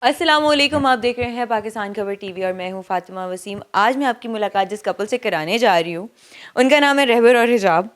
अस्सलामुअलैकुम, आप देख रहे हैं पाकिस्तान खबर टीवी और मैं हूं फातिमा वसीम। आज मैं आपकी मुलाकात जिस कपल से कराने जा रही हूं उनका नाम है रहबर और हिजाब।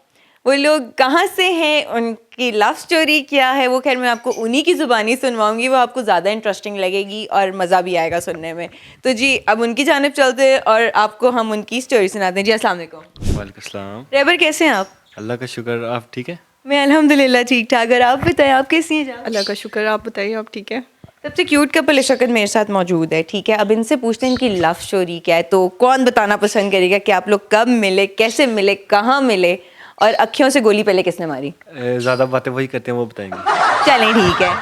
वो लोग कहां से हैं, उनकी लव स्टोरी क्या है, वो खैर मैं आपको उन्हीं की ज़ुबानी सुनवाऊंगी। वो आपको ज़्यादा इंटरेस्टिंग लगेगी और मज़ा भी आएगा सुनने में। तो जी अब उनकी जानिब चलते हैं और आपको हम उनकी स्टोरी सुनाते हैं। जी अस्सलाम वालेकुम। वालेकुम सलाम। रहबर कैसे हैं आप? अल्लाह का शुक्र, आप ठीक है? मैं अल्हम्दुलिल्लाह ठीक ठाक। और आप बताएं, आप कैसी हैं? अल्लाह का शुक्र। आप बताइए, आप ठीक है? सबसे क्यूट कपल इस वक्त मेरे साथ मौजूद है। ठीक है, अब इनसे पूछते हैं इनकी लव स्टोरी क्या है। तो कौन बताना पसंद करेगा कि आप लोग कब मिले, कैसे मिले, कहाँ मिले और अखियों से गोली पहले किसने मारी? ज़्यादा बातें वही करते हैं, वो बताएंगे। चलें ठीक है।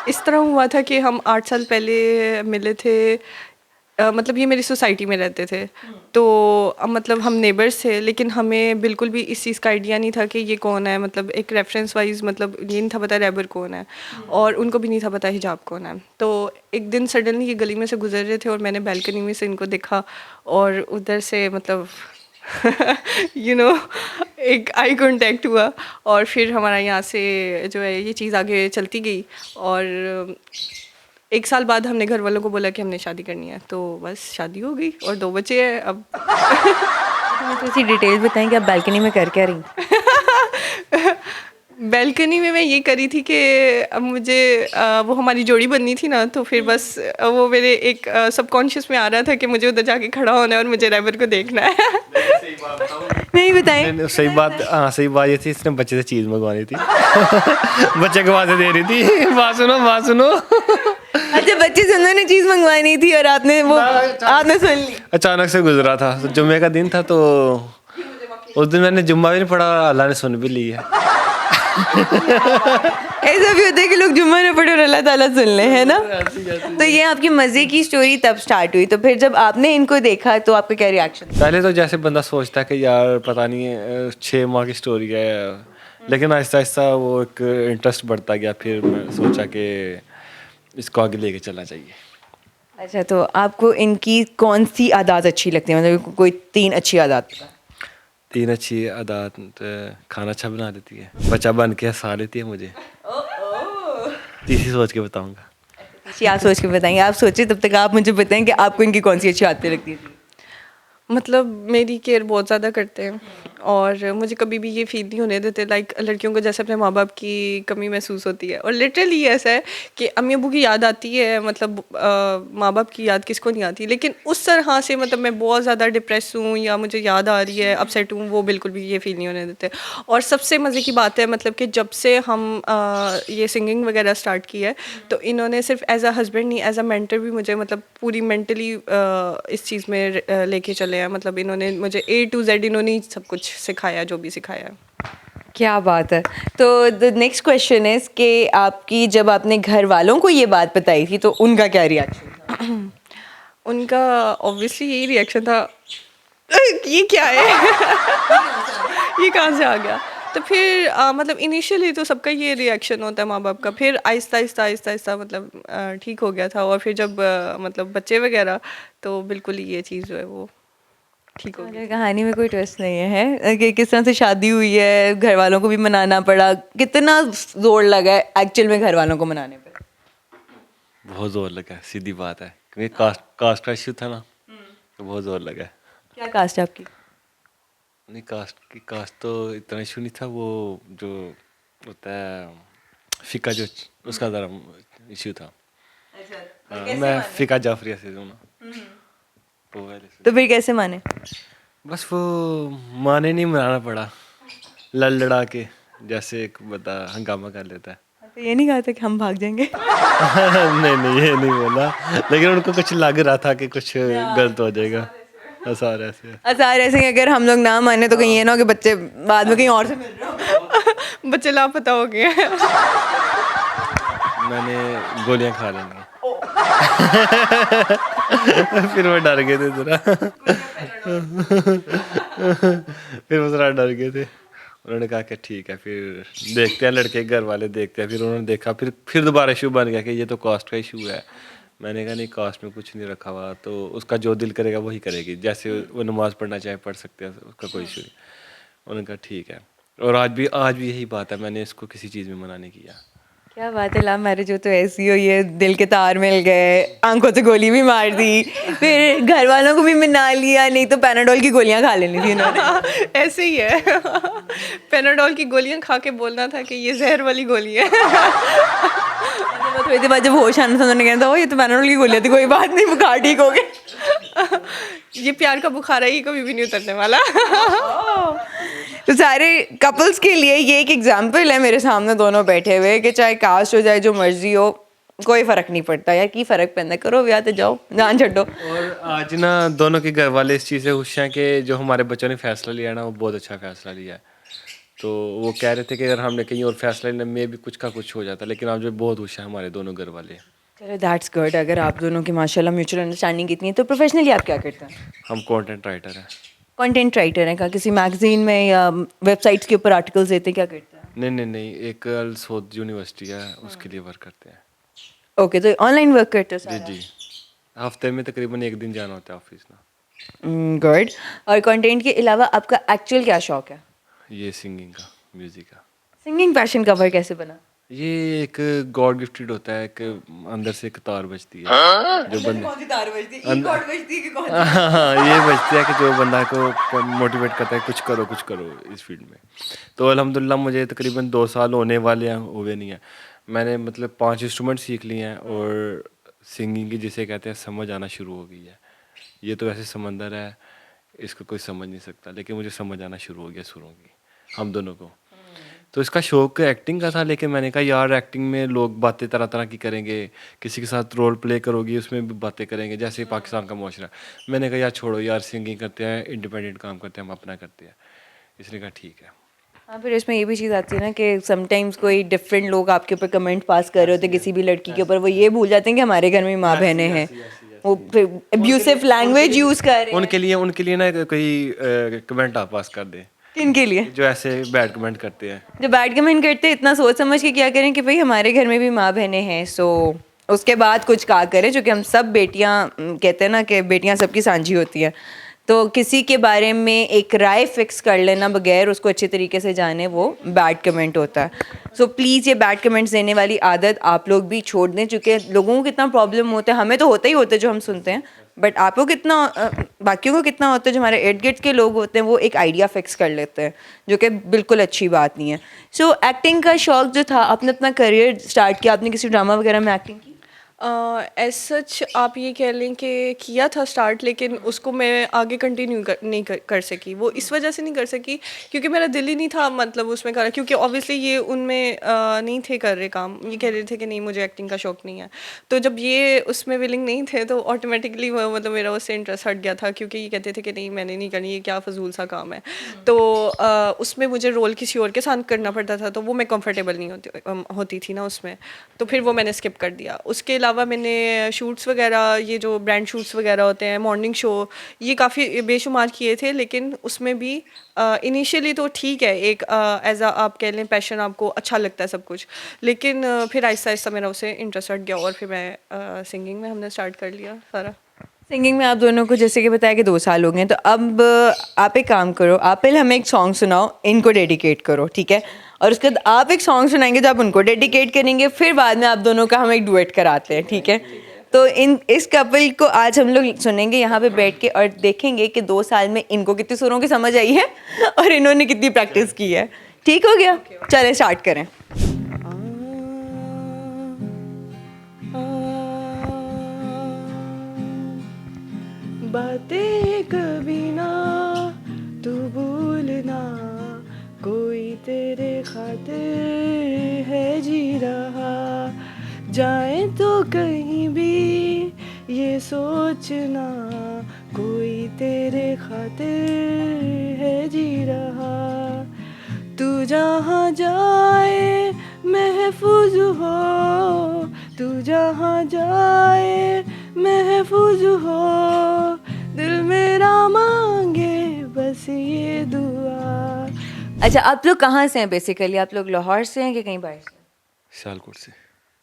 इस तरह हुआ था कि हम 8 साल पहले मिले थे। मतलब ये मेरी सोसाइटी में रहते थे। तो मतलब हम नेबर्स थे, लेकिन हमें बिल्कुल भी इस चीज़ का आइडिया नहीं था कि ये कौन है। मतलब एक रेफरेंस वाइज मतलब ये नहीं था पता रहबर कौन है, और उनको भी नहीं था पता हिजाब कौन है। तो एक दिन सडनली ये गली में से गुजर रहे थे और मैंने बैल्कनी में से इनको देखा, और उधर से मतलब यू नो एक आई कांटेक्ट हुआ, और फिर हमारा यहाँ से जो है ये चीज़ आगे चलती गई। और 1 साल बाद हमने घर वालों को बोला कि हमने शादी करनी है, तो बस शादी हो गई और 2 बच्चे हैं अब। मुझे थोड़ी सी डिटेल बताएं कि आप बालकनी में कर क्या रही थी? बैल्कनी में मैं ये करी थी कि अब मुझे वो हमारी जोड़ी बननी थी ना, तो फिर बस वो मेरे एक सबकॉन्शियस में आ रहा था कि मुझे उधर जाके खड़ा होना है और मुझे रैबर को देखना है। नहीं बताएं। नहीं, सही बात, हाँ सही बात ये थी, इसने बच्चे से चीज़ मंगवानी थी। बच्चे को आवाज़ें दे रही थी, बात सुनो बात सुनो। अच्छा, बच्चे से उन्होंने चीज़ मंगवानी थी और आपने सुन ली। अचानक से गुजरा था, तो जुम्मे का दिन था, तो उस दिन मैंने जुम्मा भी नहीं पढ़ा, अल्लाह ने सुन भी ली है। ऐसा भी होता है कि लोग जुम्मा न पढ़े और अल्लाह ताला सुन ले, है ना? तो ये आपकी मज़े की स्टोरी तब स्टार्ट हुई। तो फिर जब आपने इनको देखा तो आपका क्या रिएक्शन? पहले तो जैसे बंदा सोचता है कि यार पता नहीं है 6 माह की स्टोरी है, लेकिन आहिस्ता आहिस्ता वो एक इंटरेस्ट बढ़ता गया। फिर मैं सोचा कि इसको आगे लेके चलना चाहिए। अच्छा, तो आपको इनकी कौन सी आदत अच्छी लगती है? मतलब कोई 3 अच्छी आदत? 3 अच्छी आदत, खाना अच्छा बना लेती है, बच्चा बन के हंसा लेती है मुझे। तीसरी सोच के बताऊंगा। जी आप सोच के बताएंगे। आप सोचिए, तब तक आप मुझे बताएं कि आपको इनकी कौन सी अच्छी आदतें लगती थी? मतलब मेरी केयर बहुत ज़्यादा करते हैं, और मुझे कभी भी ये फील नहीं होने देते लाइक लड़कियों को जैसे अपने माँ बाप की कमी महसूस होती है। और लिटरली ऐसा है कि अम्मी अबू की याद आती है, मतलब माँ बाप की याद किसको नहीं आती, लेकिन उस तरह से मतलब मैं बहुत ज़्यादा डिप्रेस हूँ या मुझे याद आ रही है, अपसेट हूँ, वो बिल्कुल भी ये फील नहीं होने देते। और सबसे मज़े की बात है मतलब कि जब से हम ये सिंगिंग वगैरह स्टार्ट की है, तो इन्होंने सिर्फ एज अ हस्बैंड नहीं, एज अ मेंटर भी मुझे मतलब पूरी मेंटली इस चीज़ में लेके चले हैं। मतलब इन्होंने मुझे A to Z इन्होंने ही सब कुछ सिखाया, जो भी सिखाया है। क्या बात है। तो द नेक्स्ट क्वेश्चन इज कि आपकी जब आपने घर वालों को ये बात बताई थी तो उनका क्या रिएक्शन था? उनका ऑब्वियसली यही रिएक्शन था, ये क्या है? ये कहाँ से आ गया? तो फिर मतलब इनिशियली तो सबका ये रिएक्शन होता है माँ बाप का। फिर आहिस्ता आहिस्ता आहिस्ता आहिस्ता मतलब ठीक हो गया था। और फिर जब मतलब बच्चे वगैरह, तो बिल्कुल ही ये चीज़ जो है वो ठीक हो गई। अगर कहानी में कोई ट्विस्ट नहीं है कि किस तरह से शादी हुई है, घर वालों को भी मनाना पड़ा, कितना जोर लगा है एक्चुअल में घर वालों को मनाने पे? बहुत जोर लगा है, सीधी बात है, क्योंकि कास्ट का इश्यू था ना, तो बहुत जोर लगा है। क्या कास्ट है आपकी? नहीं, कास्ट तो इतना इशू नहीं था, वो जो होता है फ़िका, जो उसका ज़रा इशू था। हाँ, मैं फ़िका जाफरिया से हूँ ना, तो पहले से तो फिर कैसे माने? बस वो माने नहीं, मनाना पड़ा, लड़ लड़ा के, जैसे एक बंदा हंगामा कर लेता है। तो ये नहीं कहा था कि हम भाग जाएंगे? नहीं नहीं, ये नहीं बोला, लेकिन उनको कुछ लग रहा था कि कुछ गलत हो जाएगा, आसार ऐसे। आसार ऐसे कि अगर हम लोग ना माने तो कहीं ये ना हो कि बच्चे बाद में कहीं और से मिल रहे हो। बच्चे लापता हो गए हैं। मैंने गोलियां खा लेंगे। फिर वो डर गए थे जरा। फिर वो जरा डर गए थे, उन्होंने कहा कि ठीक है, फिर देखते हैं, लड़के घर वाले देखते हैं। फिर उन्होंने देखा, फिर दोबारा इशू बन गया कि ये तो कास्ट का इशू है। मैंने कहा नहीं, कास्ट में कुछ नहीं रखा हुआ, तो उसका जो दिल करेगा वही करेगी, जैसे वो नमाज़ पढ़ना चाहे पढ़ सकते हैं, उसका कोई इशू नहीं। उन्होंने कहा ठीक है, और आज भी यही बात है, मैंने इसको किसी चीज़ में मना नहीं किया। क्या बात है, लव मैरिज हो तो ऐसी हो, ये दिल के तार मिल गए, आंखों से गोली भी मार दी, फिर घर वालों को भी मना लिया, नहीं तो पैनाडोल की गोलियां खा लेनी थी इन्होंने। ऐसे ही है। पेनाडोल की गोलियां खा के बोलना था कि ये जहर वाली गोली है। वो थोड़ी देर बाद जब होश आना था उन्होंने कहना था, ओ ये तो पैनाडोल की गोलियां थी, कोई बात नहीं, बुखार ठीक हो गया। ये प्यार का बुखार है, ये कभी भी नहीं उतरने वाला। तो सारे कपल्स के लिए ये एक एग्जाम्पल है मेरे सामने दोनों बैठे हुए कि चाहे कास्ट हो जाए जो मर्जी हो, कोई फर्क नहीं पड़ता यार, की फर्क पैदा करो ब्याह ते जाओ, जान छो। और आज ना दोनों के घर वाले इस चीज़ से खुश हैं कि जो हमारे बच्चों ने फैसला लिया ना वो बहुत अच्छा फैसला लिया है। तो वो कह रहे थे कि अगर हमने कहीं और फैसला लेने में भी कुछ का कुछ हो जाता, लेकिन आज जो बहुत खुश हैं हमारे दोनों घर वाले। चलो दैट्स गुड, अगर आप दोनों की माशाल्लाह म्यूचुअल अंडरस्टैंडिंग इतनी है। तो प्रोफेशनली आप क्या करते हैं? हम कंटेंट राइटर हैं। कंटेंट राइटर हैं, का किसी मैगजीन में या वेबसाइट्स के ऊपर आर्टिकल्स देते हैं, क्या करते हैं? नहीं नहीं नहीं, एक अल्सोद यूनिवर्सिटी है उसके लिए वर्क करते हैं। ओके, तो ऑनलाइन वर्क करते हो जी सारा? जी, हफ्ते में तकरीबन एक दिन जाना होता है ऑफिस ना। गुड। और कंटेंट के अलावा आपका एक्चुअल क्या शौक है? ये सिंगिंग का, म्यूज़िक का। सिंगिंग पैशन कवर कैसे बना? ये एक गॉड गिफ्टेड होता है कि अंदर से एक तार बजती है जो बंदे कौन सी तार बजती है? ई कॉर्ड बजती है कि कौन सी? हाँ, ये बजती है कि जो बंदा को मोटिवेट करता है कुछ करो इस फील्ड में। तो अल्हम्दुलिल्लाह मुझे तकरीबन 2 साल होने वाले हैं, हुए नहीं हैं। मैंने मतलब 5 इंस्ट्रूमेंट सीख लिए हैं और सिंगिंग की जिसे कहते हैं समझ आना शुरू हो गई है। ये तो ऐसे समंदर है, इसको कोई समझ नहीं सकता, लेकिन मुझे समझ आना शुरू हो गया सुरों की, हम दोनों को। तो इसका शौक एक्टिंग का था, लेकिन मैंने कहा यार एक्टिंग में लोग बातें तरह तरह की करेंगे, किसी के साथ रोल प्ले करोगी उसमें भी बातें करेंगे, जैसे पाकिस्तान का माशरा। मैंने कहा यार छोड़ो यार, सिंगिंग करते हैं, इंडिपेंडेंट काम करते हैं, हम अपना करते हैं। इसने कहा ठीक है। हाँ, फिर इसमें ये भी चीज़ आती है ना कि समटाइम्स कोई डिफरेंट लोग आपके ऊपर कमेंट पास कर रहे होते हैं किसी भी लड़की के ऊपर, वो ये भूल जाते हैं कि हमारे घर में माँ बहनें हैं, वो फिर एब्यूसिव लैंग्वेज यूज़ कर रहे हैं। उनके लिए ना कोई कमेंट आप पास कर दें किनके लिए? जो ऐसे बैड कमेंट करते हैं। जो बैड कमेंट करते हैं, इतना सोच समझ के क्या करें कि भाई हमारे घर में भी माँ बहनें हैं, सो उसके बाद कुछ कहा करें, जो कि हम सब बेटियाँ कहते हैं ना कि बेटियाँ सबकी सांझी होती हैं। तो किसी के बारे में एक राय फिक्स कर लेना बगैर उसको अच्छे तरीके से जाने, वो बैड कमेंट होता है। सो प्लीज़ ये बैड कमेंट्स देने वाली आदत आप लोग भी छोड़ दें, चूँकि लोगों को कितना प्रॉब्लम होता है, हमें तो होता ही होता है जो हम सुनते हैं, बट आपको कितना बाकियों को कितना होता है, जो हमारे इर्द गिर्द के लोग होते हैं वो एक आइडिया फिक्स कर लेते हैं, जो कि बिल्कुल अच्छी बात नहीं है। सो एक्टिंग का शौक जो था, आपने अपना करियर स्टार्ट किया, आपने किसी ड्रामा वगैरह में एक्टिंग की? एज सच आप ये कह लें कि किया था स्टार्ट, लेकिन उसको मैं आगे कंटिन्यू नहीं कर सकी। वो इस वजह से नहीं कर सकी क्योंकि मेरा दिल ही नहीं था मतलब उसमें करना, क्योंकि ऑब्वियसली ये उनमें नहीं थे कर रहे काम, ये कह रहे थे कि नहीं मुझे एक्टिंग का शौक नहीं है। तो जब ये उसमें विलिंग नहीं थे तो ऑटोमेटिकली मतलब मेरा उससे इंटरेस्ट हट गया था, क्योंकि ये कहते थे कि नहीं मैंने नहीं करनी, ये क्या फजूल सा काम है। तो उसमें मुझे रोल किसी और के साथ करना पड़ता था, तो वो मैं कंफर्टेबल नहीं होती थी ना उसमें, तो फिर वो मैंने स्किप कर दिया। उसके अलावा मैंने शूट्स वगैरह, ये जो ब्रांड शूट्स वगैरह होते हैं, मॉर्निंग शो, ये काफ़ी बेशुमार किए थे, लेकिन उसमें भी इनिशियली तो ठीक है, एक एज आप कह लें पैशन, आपको अच्छा लगता है सब कुछ, लेकिन फिर आहिस्ता आहिस्ता मेरा उसे इंटरेस्ट हट गया और फिर मैं सिंगिंग में हमने स्टार्ट कर लिया सारा। सिंगिंग में आप दोनों को जैसे कि बताया कि 2 साल हो गए हैं, तो अब आप एक काम करो, आप पहले हमें एक सॉन्ग सुनाओ, इनको डेडिकेट करो, ठीक है? और उसके बाद आप एक सॉन्ग सुनाएंगे जो आप उनको डेडिकेट करेंगे, फिर बाद में आप दोनों का हम एक डुएट कराते हैं, ठीक है? तो इस कपल को आज हम लोग सुनेंगे यहाँ पे बैठ के और देखेंगे कि 2 साल में इनको कितनी सुरों की समझ आई है और इन्होंने कितनी प्रैक्टिस की है। ठीक हो गया? चले स्टार्ट करें। बातें कभी ना तू भूलना, कोई तेरे खातिर है जी रहा, जाए तो कहीं भी ये सोचना, कोई तेरे खातिर है जी रहा, तू जहाँ जाए महफूज हो, तू जहाँ जाए महफूज हो, दिल मेरा मांगे बस ये दुआ। अच्छा, आप लोग कहाँ से हैं बेसिकली? आप लोग लाहौर से हैं कि कहीं बाहर से? सियालकोट से।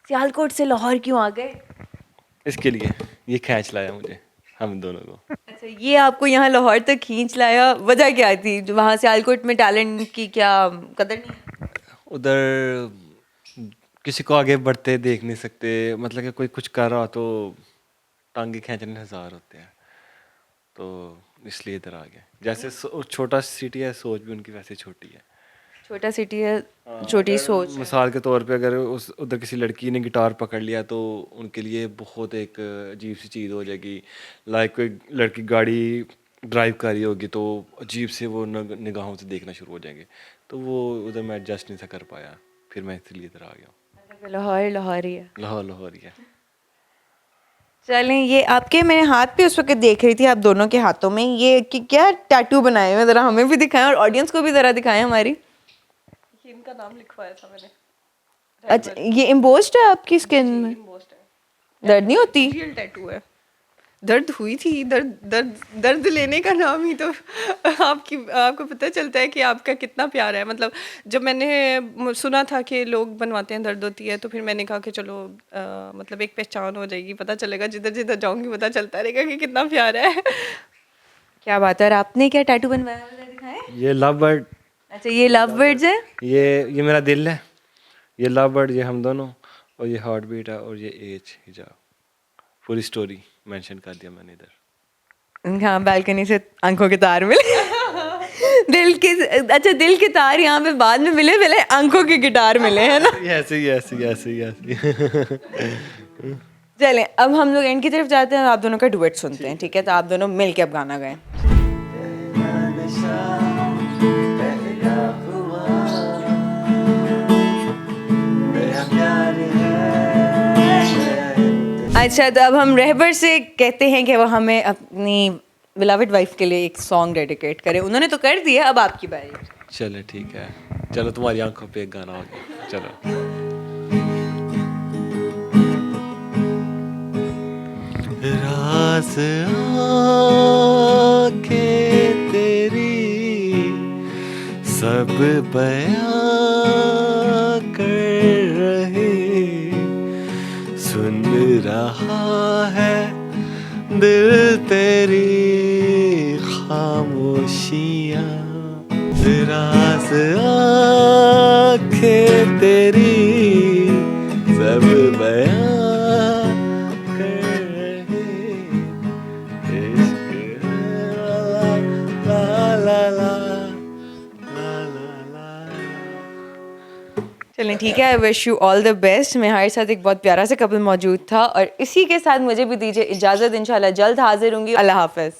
सियालकोट से लाहौर क्यों आ गए? इसके लिए ये खींच लाया मुझे हम दोनों को। अच्छा, ये आपको यहाँ लाहौर तक खींच लाया, वजह क्या थी? जो वहाँ सियालकोट में टैलेंट की क्या कदर नहीं है? उधर किसी को आगे बढ़ते देख नहीं सकते, मतलब कि कोई कुछ कर रहा हो तो टांगे खींचने हजार होते हैं, तो इसलिए इधर आ गए। जैसे छोटा सिटी है, सोच भी उनकी वैसे छोटी है। छोटा सिटी है, छोटी सोच है। मिसाल के तौर पे अगर उस उधर किसी लड़की ने गिटार पकड़ लिया तो उनके लिए बहुत एक अजीब सी चीज़ हो जाएगी। लाइक कोई लड़की गाड़ी ड्राइव कर रही होगी तो अजीब से वो निगाहों से देखना शुरू हो जाएंगे, तो वो उधर मैं एडजस्ट नहीं सा कर पाया, फिर मैं इसलिए इधर आ गया। लाहौर लाहौर ही है। लाहौर लाहौर ही है। चलें, ये आपके मैं हाथ पे उस वक्त देख रही थी, आप दोनों के हाथों में ये क्या टैटू बनाए हुए हैं, ज़रा हमें भी दिखाएं और ऑडियंस को भी ज़रा दिखाएं हमारी। ये इनका नाम लिखवाया था मैंने। अच्छा, ये एम्बोस्ड है आपकी स्किन में? Embossed है। दर्द नहीं होती? रियल टैटू है। दर्द हुई थी, दर्द लेने का नाम ही तो आपको पता चलता है कि आपका कितना प्यार है। मतलब जब मैंने सुना था कि लोग बनवाते हैं, दर्द होती है, तो फिर मैंने कहा कि चलो मतलब एक पहचान हो जाएगी, पता चलेगा, जिधर जिधर जाऊंगी पता चलता रहेगा कि कितना प्यार है। क्या बात है। और आपने क्या टैटू बनवाया है, ज़रा दिखाएं। ये लव बर्ड, अच्छा, ये लव बर्ड्स है। ये मेरा दिल है, ये लव बर्ड, ये हम दोनों, और ये हार्ट बीट है, और ये एज हिजाब, पूरी स्टोरी मेंशन कर दिया मैंने इधर। हाँ, बालकनी से आंखों के तार मिले। अच्छा, दिल के तार यहाँ पे बाद में मिले, पहले आंखों के गिटार मिले, है ना? ऐसे ही ऐसे ही ऐसे ही ऐसे ही। चलें, अब हम लोग एंड की तरफ जाते हैं, आप दोनों का डुएट सुनते हैं, ठीक है? तो आप दोनों मिल के अब गाना गाएं। अच्छा, तो अब हम रहबर से कहते हैं कि वो हमें अपनी बिलवड वाइफ के लिए एक सॉन्ग डेडिकेट करें। उन्होंने तो कर दिया, अब आपकी बारी है। चलो ठीक है, चलो तुम्हारी आंखों पे एक गाना हो गया, चलो। राज आँखें तेरी सब बयां कर रहे, सुन रहा है दिल तेरी खामोशियाँ। राज आँखें तेरी सब बयां कर रहे, इश्क ला ला ला ला ला ला। चलें, ठीक है। I wish you all the best. मैं हमारे साथ एक बहुत प्यारा सा कपल मौजूद था और इसी के साथ मुझे भी दीजिए इजाज़त। इंशाल्लाह जल्द हाजिर होंगी। अल्लाह हाफ़िज़।